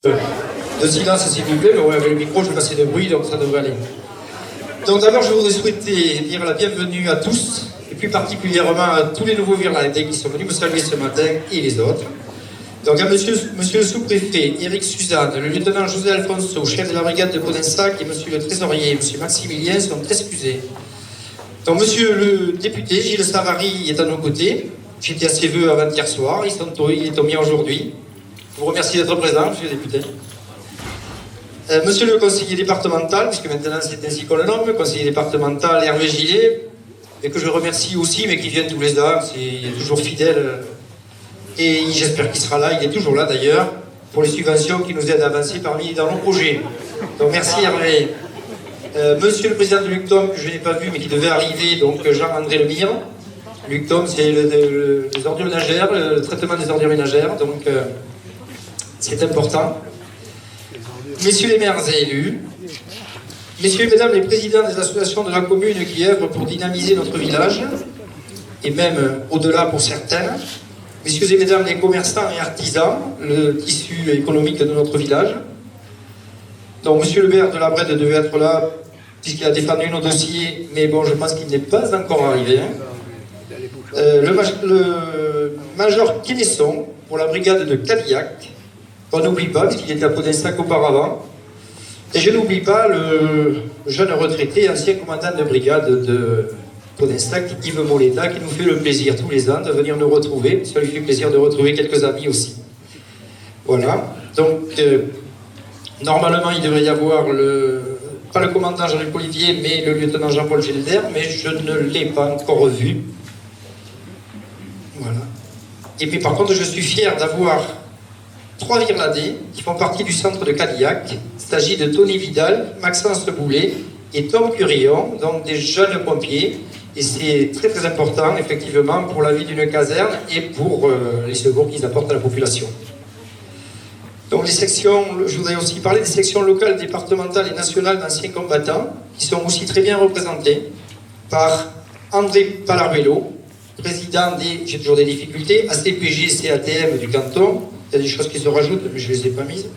De silence s'il vous plaît, mais ouais, avec le micro je vais passer de bruit donc ça devrait aller. Donc d'abord je voudrais souhaiter dire la bienvenue à tous, et plus particulièrement à tous les nouveaux Virlandais qui sont venus me saluer ce matin et les autres. Donc à monsieur le sous-préfet Éric Suzanne, le lieutenant José Alfonso, chef de la brigade de Podensac, et monsieur le trésorier, monsieur Maximilien sont excusés. Donc monsieur le député Gilles Savary est à nos côtés. J'étais à ses vœux avant-hier soir, il est au mien aujourd'hui. Je vous remercie d'être présent, monsieur le député. Monsieur le conseiller départemental, puisque maintenant c'est ainsi qu'on le nomme, conseiller départemental Hervé Gillet, et que je remercie aussi, mais qui vient tous les ans, il est toujours fidèle, et j'espère qu'il sera là, il est toujours là d'ailleurs, pour les subventions qui nous aident à avancer dans nos projets. Donc merci Hervé. Monsieur le président de l'UQTOM, que je n'ai pas vu, mais qui devait arriver, donc Jean-André Lemire. L'UQTOM, c'est les ordures ménagères, le traitement des ordures ménagères, donc c'est important. Messieurs les maires et élus, messieurs et mesdames les présidents des associations de la commune qui œuvrent pour dynamiser notre village, et même au-delà pour certains, messieurs et mesdames les commerçants et artisans, le tissu économique de notre village. Donc monsieur le maire de la Brède devait être là, puisqu'il a défendu nos dossiers, mais bon, je pense qu'il n'est pas encore arrivé. Le major Quesnesson, pour la brigade de Cadillac, on n'oublie pas, puisqu'il était à Podensac auparavant. Et je n'oublie pas le jeune retraité, ancien commandant de brigade de Podensac, Yves Moleda, qui nous fait le plaisir tous les ans de venir nous retrouver. Ça lui fait plaisir de retrouver quelques amis aussi. Voilà. Donc, normalement, il devrait y avoir pas le commandant Jean-Luc Olivier, mais le lieutenant Jean-Paul Gelder, mais je ne l'ai pas encore vu. Voilà. Et puis, par contre, je suis fier d'avoir 3 Virlandais qui font partie du centre de Cadillac. Il s'agit de Tony Vidal, Maxence Boulet et Tom Curillon, donc des jeunes pompiers. Et c'est très très important, effectivement, pour la vie d'une caserne et pour les secours qu'ils apportent à la population. Donc les sections, je voudrais aussi parler des sections locales, départementales et nationales d'anciens combattants, qui sont aussi très bien représentées par André Palarbello, président des, j'ai toujours des difficultés, ACPG, CATM du canton. Il y a des choses qui se rajoutent, mais je ne les ai pas mises.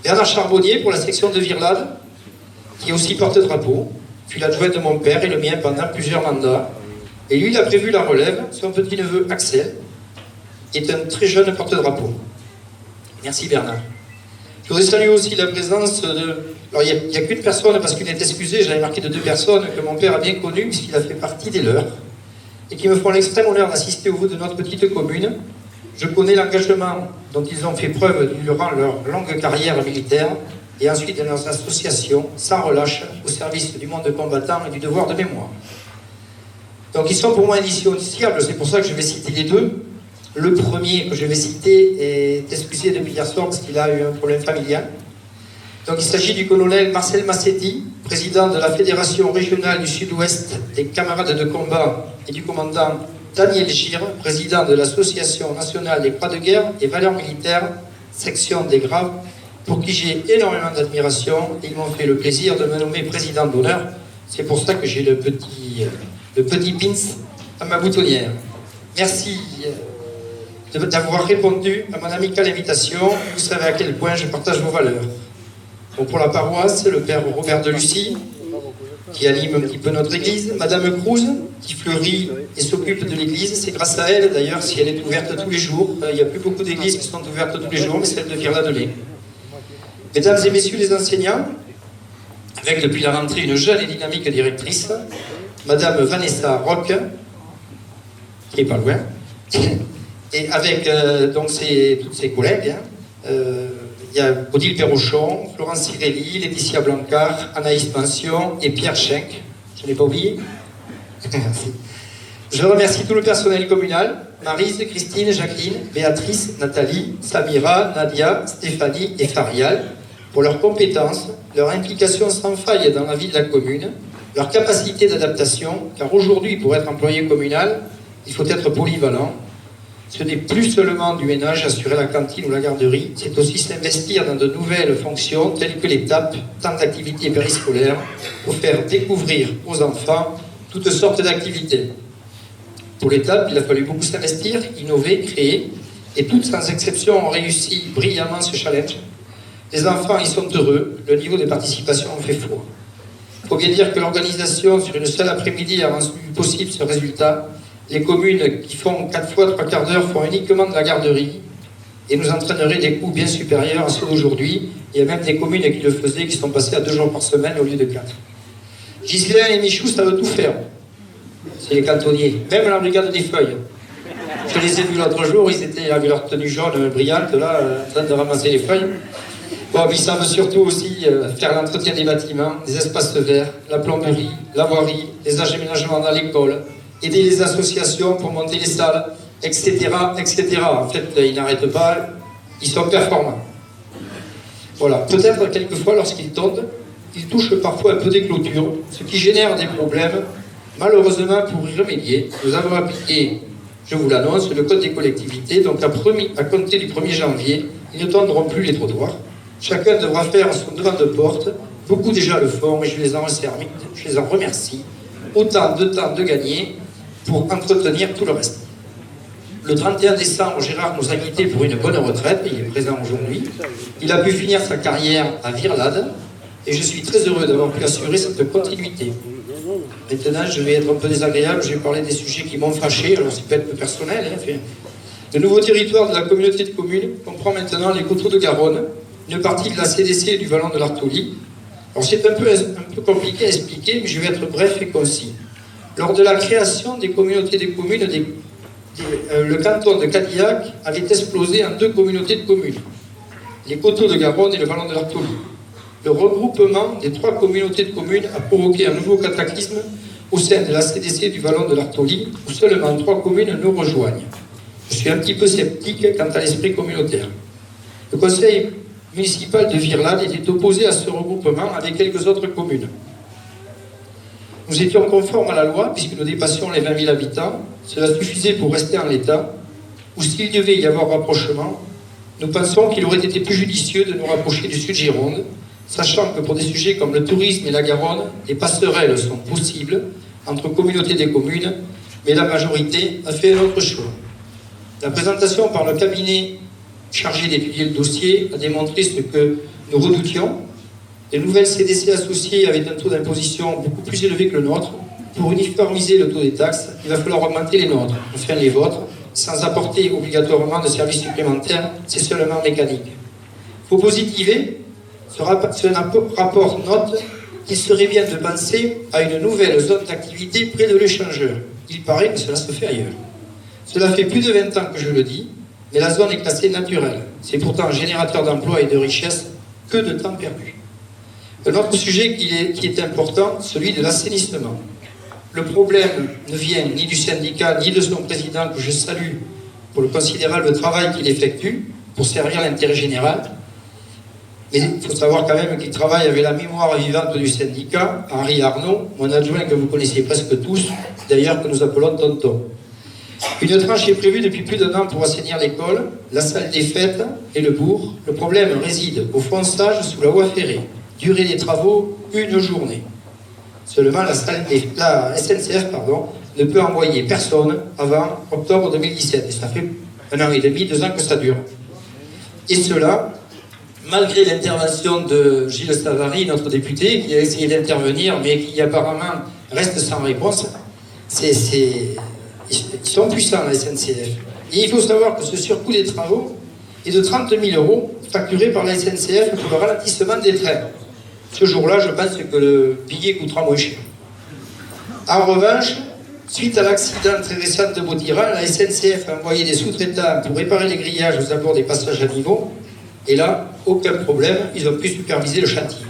Bernard Charbonnier pour la section de Virlade, qui est aussi porte-drapeau, puis l'adjoint de mon père et le mien pendant plusieurs mandats. Et lui, il a prévu la relève. Son petit-neveu Axel est un très jeune porte-drapeau. Merci Bernard. Je voudrais saluer aussi la présence de... Alors il n'y a qu'une personne, parce qu'il est excusé, j'avais marqué de 2 personnes que mon père a bien connues, puisqu'il a fait partie des leurs, et qui me font l'extrême honneur d'assister au vote de notre petite commune. Je connais l'engagement dont ils ont fait preuve durant leur longue carrière militaire et ensuite dans leurs associations, sans relâche, au service du monde combattant et du devoir de mémoire. Donc ils sont pour moi indissociables, c'est pour ça que je vais citer les deux. Le premier que je vais citer est excusé depuis hier soir parce qu'il a eu un problème familial. Donc il s'agit du colonel Marcel Massetti, président de la Fédération régionale du Sud-Ouest des camarades de combat, et du commandant Daniel Gire, président de l'Association nationale des croix de guerre et valeurs militaires, section des Graves, pour qui j'ai énormément d'admiration. Ils m'ont fait le plaisir de me nommer président d'honneur. C'est pour ça que j'ai le petit pins à ma boutonnière. Merci d'avoir répondu à mon amicale invitation. Vous savez à quel point je partage vos valeurs. Donc pour la paroisse, le père Robert de Lucie, qui anime un petit peu notre église, Madame Cruz, qui fleurit et s'occupe de l'église. C'est grâce à elle, d'ailleurs, si elle est ouverte tous les jours. Il n'y a plus beaucoup d'églises qui sont ouvertes tous les jours, mais celle de Virlade-Lay. Mesdames et messieurs les enseignants, avec depuis la rentrée une jeune et dynamique directrice, Madame Vanessa Roque, qui n'est pas loin, et avec donc toutes ses collègues, il y a Odile Perrochon, Florence Cirelli, Laetitia Blancard, Anaïs Pension et Pierre Schenck. Je ne l'ai pas oublié. Merci. Je remercie tout le personnel communal, Maryse, Christine, Jacqueline, Béatrice, Nathalie, Samira, Nadia, Stéphanie et Farial, pour leurs compétences, leur implication sans faille dans la vie de la commune, leur capacité d'adaptation, car aujourd'hui, pour être employé communal, il faut être polyvalent. Ce n'est plus seulement du ménage, assurer la cantine ou la garderie, c'est aussi s'investir dans de nouvelles fonctions telles que les TAP, temps d'activités périscolaires, pour faire découvrir aux enfants toutes sortes d'activités. Pour les TAP, il a fallu beaucoup s'investir, innover, créer, et toutes sans exception ont réussi brillamment ce challenge. Les enfants y sont heureux, le niveau de participation en fait foi. Il faut bien dire que l'organisation sur une seule après-midi a rendu possible ce résultat. Les communes qui font 4 fois 3 quarts d'heure font uniquement de la garderie et nous entraînerait des coûts bien supérieurs à ceux d'aujourd'hui. Il y a même des communes qui le faisaient, qui sont passées à 2 jours par semaine au lieu de 4. Ghislain et Michou savent tout faire. C'est les cantonniers, même la brigade des feuilles. Je les ai vus l'autre jour, ils étaient avec leur tenue jaune brillante, là, en train de ramasser les feuilles. Bon, ils savent surtout aussi faire l'entretien des bâtiments, des espaces verts, la plomberie, la voirie, les aménagements dans l'école, aider les associations pour monter les salles, etc., etc. En fait, ils n'arrêtent pas, ils sont performants. Voilà, peut-être quelquefois, lorsqu'ils tondent, ils touchent parfois un peu des clôtures, ce qui génère des problèmes. Malheureusement, pour y remédier, nous avons appliqué, je vous l'annonce, le code des collectivités, donc à compter du 1er janvier, ils ne tondront plus les trottoirs. Chacun devra faire son devant de porte. Beaucoup déjà le font, et je les en remercie. Autant de temps de gagner pour entretenir tout le reste. Le 31 décembre, Gérard nous a quittés pour une bonne retraite, il est présent aujourd'hui. Il a pu finir sa carrière à Virlade, et je suis très heureux d'avoir pu assurer cette continuité. Maintenant, je vais être un peu désagréable, je vais parler des sujets qui m'ont fâché, alors c'est peut-être personnel. Le nouveau territoire de la communauté de communes comprend maintenant les Coteaux de Garonne, une partie de la CDC et du Vallon de l'Artolie. Alors c'est un peu compliqué à expliquer, mais je vais être bref et concis. Lors de la création des communautés de communes, le canton de Cadillac avait explosé en 2 communautés de communes, les Coteaux de Garonne et le Vallon de l'Artolie. Le regroupement des 3 communautés de communes a provoqué un nouveau cataclysme au sein de la CDC du Vallon de l'Artolie, où seulement 3 communes nous rejoignent. Je suis un petit peu sceptique quant à l'esprit communautaire. Le conseil municipal de Virlade était opposé à ce regroupement avec quelques autres communes. Nous étions conformes à la loi puisque nous dépassions les 20 000 habitants. Cela suffisait pour rester en l'état. Ou s'il devait y avoir rapprochement, nous pensons qu'il aurait été plus judicieux de nous rapprocher du Sud-Gironde, sachant que pour des sujets comme le tourisme et la Garonne, les passerelles sont possibles entre communautés des communes, mais la majorité a fait un autre choix. La présentation par le cabinet chargé d'étudier le dossier a démontré ce que nous redoutions. Les nouvelles CDC associées avaient un taux d'imposition beaucoup plus élevé que le nôtre. Pour uniformiser le taux des taxes, il va falloir augmenter les nôtres, enfin les vôtres, sans apporter obligatoirement de services supplémentaires, c'est seulement mécanique. Il faut positiver, ce rapport note qu'il serait bien de penser à une nouvelle zone d'activité près de l'échangeur. Il paraît que cela se fait ailleurs. Cela fait plus de 20 ans que je le dis, mais la zone est classée naturelle. C'est pourtant un générateur d'emplois et de richesses. Que de temps perdu. Un autre sujet qui est important, celui de l'assainissement. Le problème ne vient ni du syndicat, ni de son président, que je salue pour le considérable travail qu'il effectue, pour servir l'intérêt général. Mais il faut savoir quand même qu'il travaille avec la mémoire vivante du syndicat, Henri Arnaud, mon adjoint que vous connaissez presque tous, d'ailleurs que nous appelons Tonton. Une tranche est prévue depuis plus d'1 an pour assainir l'école, la salle des fêtes et le bourg. Le problème réside au fonçage sous la voie ferrée. Durée des travaux, 1 journée. Seulement, la SNCF ne peut envoyer personne avant octobre 2017. Et ça fait 1 an et demi, 2 ans que ça dure. Et cela, malgré l'intervention de Gilles Savary, notre député, qui a essayé d'intervenir, mais qui apparemment reste sans réponse. Ils sont puissants, la SNCF. Et il faut savoir que ce surcoût des travaux est de 30 000 € facturé par la SNCF pour le ralentissement des trains. Ce jour-là, je pense que le billet coûtera moins cher. En revanche, suite à l'accident très récent de Bautiran, la SNCF a envoyé des sous-traitants pour réparer les grillages aux abords des passages à niveau. Et là, aucun problème, ils ont pu superviser le chantier.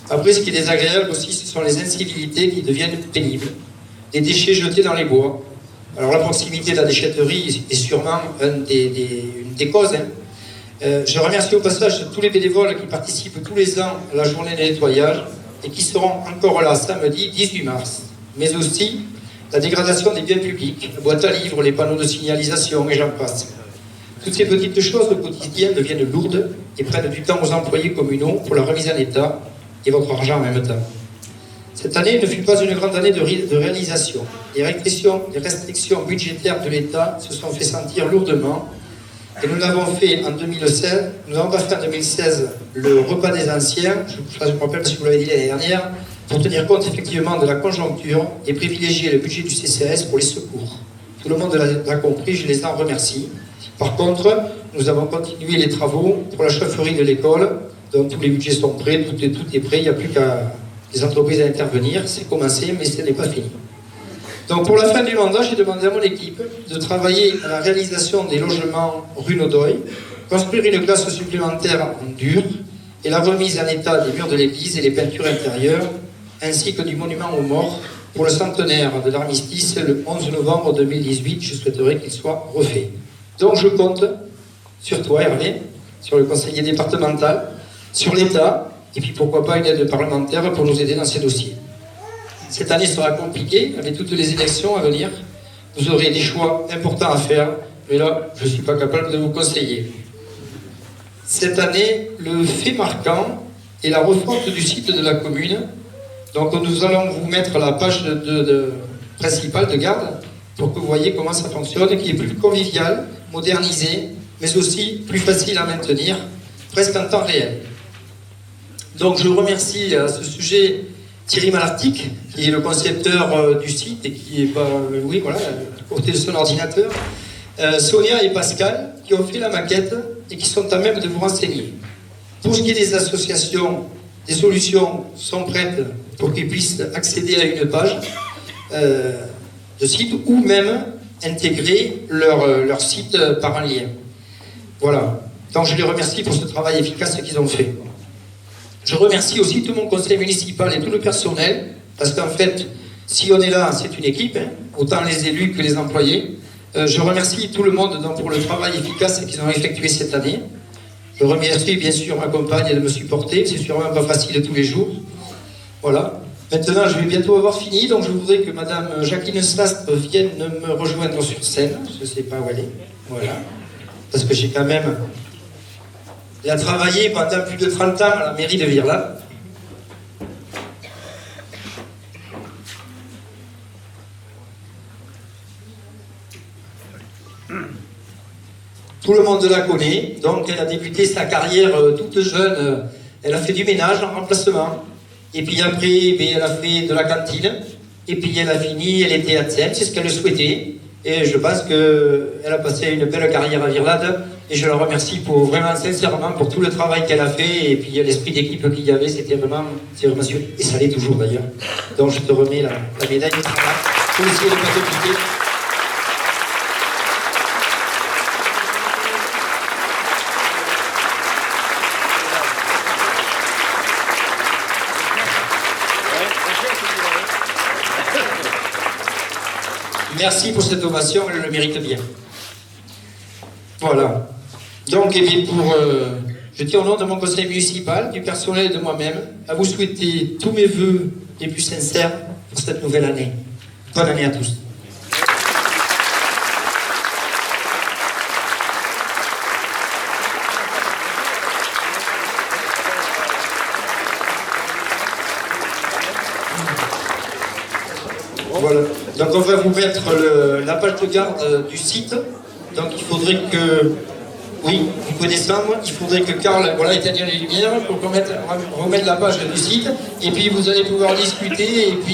Après, ce qui est désagréable aussi, ce sont les incivilités qui deviennent pénibles. Les déchets jetés dans les bois. Alors la proximité de la déchetterie est sûrement une des causes. Je remercie au passage tous les bénévoles qui participent tous les ans à la journée de nettoyage et qui seront encore là samedi 18 mars. Mais aussi la dégradation des biens publics, la boîte à livres, les panneaux de signalisation et j'en passe. Toutes ces petites choses au quotidien deviennent lourdes et prennent du temps aux employés communaux pour la remise en état et votre argent en même temps. Cette année ne fut pas une grande année de réalisation. Les restrictions budgétaires de l'État se sont fait sentir lourdement Et nous l'avons fait en 2016, nous n'avons pas fait en 2016 le repas des anciens, je me rappelle si vous l'avez dit l'année dernière, pour tenir compte effectivement de la conjoncture et privilégier le budget du CCAS pour les secours. Tout le monde l'a compris, je les en remercie. Par contre, nous avons continué les travaux pour la chaufferie de l'école, donc tous les budgets sont prêts, tout est prêt, il n'y a plus qu'à les entreprises à intervenir, c'est commencé, mais ce n'est pas fini. Donc pour la fin du mandat, j'ai demandé à mon équipe de travailler à la réalisation des logements rue Naudoy, construire une classe supplémentaire en dur et la remise en état des murs de l'église et les peintures intérieures, ainsi que du monument aux morts pour le centenaire de l'armistice le 11 novembre 2018. Je souhaiterais qu'il soit refait. Donc je compte sur toi, Hervé, sur le conseiller départemental, sur l'État, et puis pourquoi pas une aide parlementaire pour nous aider dans ces dossiers. Cette année sera compliquée, avec toutes les élections à venir. Vous aurez des choix importants à faire, mais là, je ne suis pas capable de vous conseiller. Cette année, le fait marquant est la refonte du site de la commune. Donc nous allons vous mettre la page principale de garde pour que vous voyez comment ça fonctionne, qui est plus convivial, modernisé, mais aussi plus facile à maintenir, presque en temps réel. Donc je remercie à ce sujet Thierry Malartic, qui est le concepteur du site et qui est pas, oui, voilà, à côté de son ordinateur, Sonia et Pascal, qui ont fait la maquette et qui sont à même de vous renseigner. Pour ce qui est des associations, des solutions sont prêtes pour qu'ils puissent accéder à une page de site ou même intégrer leur site par un lien. Voilà. Donc je les remercie pour ce travail efficace qu'ils ont fait. Je remercie aussi tout mon conseil municipal et tout le personnel, parce qu'en fait, si on est là, c'est une équipe, hein, autant les élus que les employés. Je remercie tout le monde donc, pour le travail efficace qu'ils ont effectué cette année. Je remercie bien sûr ma compagne de me supporter, c'est sûrement pas facile tous les jours. Voilà. Maintenant, je vais bientôt avoir fini, donc je voudrais que Madame Jacqueline Sastre vienne me rejoindre sur scène. Je ne sais pas où elle est. Voilà. Parce que j'ai quand même... Il a travaillé pendant plus de 30 ans à la mairie de Virla. Tout le monde la connaît, donc elle a débuté sa carrière toute jeune. Elle a fait du ménage en remplacement. Et puis après, elle a fait de la cantine. Et puis elle a fini, elle était ATSEM, c'est ce qu'elle souhaitait. Et je pense qu'elle a passé une belle carrière à Virlade. Et je la remercie pour vraiment sincèrement pour tout le travail qu'elle a fait. Et puis l'esprit d'équipe qu'il y avait, c'était vraiment sûr. Et ça l'est toujours d'ailleurs. Donc je te remets la médaille de travail. Pour essayer de ne pas te quitter. Merci pour cette ovation, elle le mérite bien. Voilà. Donc, et bien je tiens au nom de mon conseil municipal, du personnel et de moi-même, à vous souhaiter tous mes vœux les plus sincères pour cette nouvelle année. Bonne année à tous. Voilà. Donc on va vous mettre la page de garde du site. Donc il faudrait que... Oui, vous pouvez descendre. Il faudrait que Karl éteigne les lumières pour remettre la page du site. Et puis vous allez pouvoir discuter. Et puis